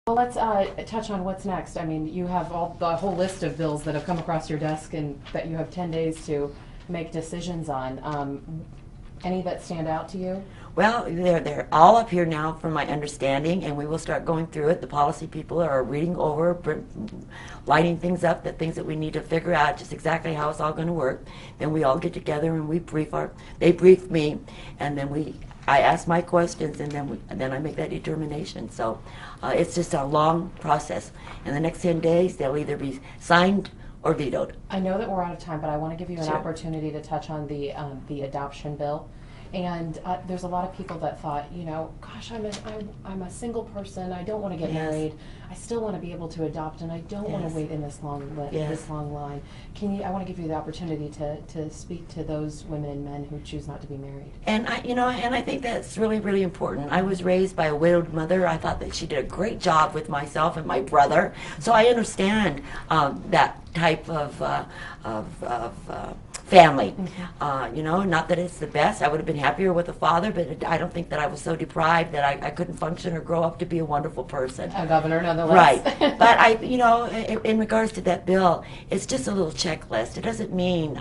Well, let's touch on what's next. I mean, you have the whole list of bills that have come across your desk and that you have 10 days to make decisions on. Any that stand out to you? Well, they're all up here now from my understanding, and we will start going through it. The policy people are reading over, lighting things up, the things that we need to figure out just exactly how it's all going to work. Then we all get together and they brief me, and then I ask my questions, and then I make that determination. So it's just a long process. In the next 10 days, they'll either be signed or vetoed. I know that we're out of time, but I want to give you an Sure. opportunity to touch on the adoption bill. And there's a lot of people that thought, you know, gosh, I'm a single person. I don't want to get Yes. married. I still want to be able to adopt, and I don't want Yes. to wait in this long line. I want to give you the opportunity to speak to those women and men who choose not to be married. And I think that's really, really important. I was raised by a widowed mother. I thought that she did a great job with myself and my brother. So I understand that type of family. Not that it's the best. I would have been happier with a father, but I don't think that I was so deprived that I couldn't function or grow up to be a wonderful person. A governor, nonetheless. Right. But in regards to that bill, it's just a little checklist. It doesn't mean,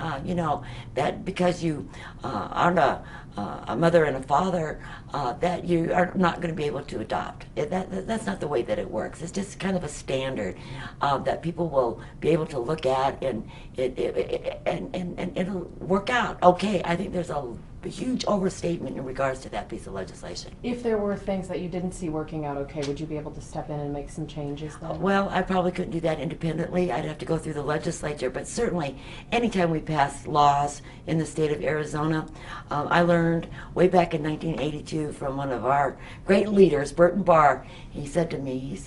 that because you aren't a mother and a father, that you are not going to be able to adopt. That's not the way that it works. It's just kind of a standard that people will be able to look at, and it'll work out. Okay, I think there's a huge overstatement in regards to that piece of legislation. If there were things that you didn't see working out okay, would you be able to step in and make some changes then? Well, I probably couldn't do that independently. I'd have to go through the legislature, but certainly anytime we pass laws in the state of Arizona, I learned way back in 1982 from one of our great leaders, Burton Barr. He said to me,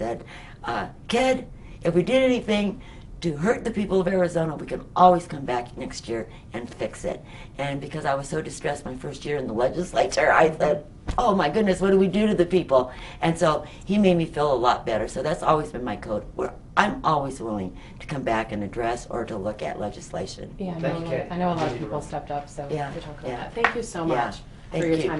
kid, if we did anything to hurt the people of Arizona, we can always come back next year and fix it. And because I was so distressed my first year in the legislature, I said, oh my goodness, what do we do to the people? And so he made me feel a lot better. So that's always been my code. I'm always willing to come back and address or to look at legislation. Yeah, I know a lot of people stepped up, so Yeah, we're talking yeah. about that. Thank you so much Yeah, for thank your you. time.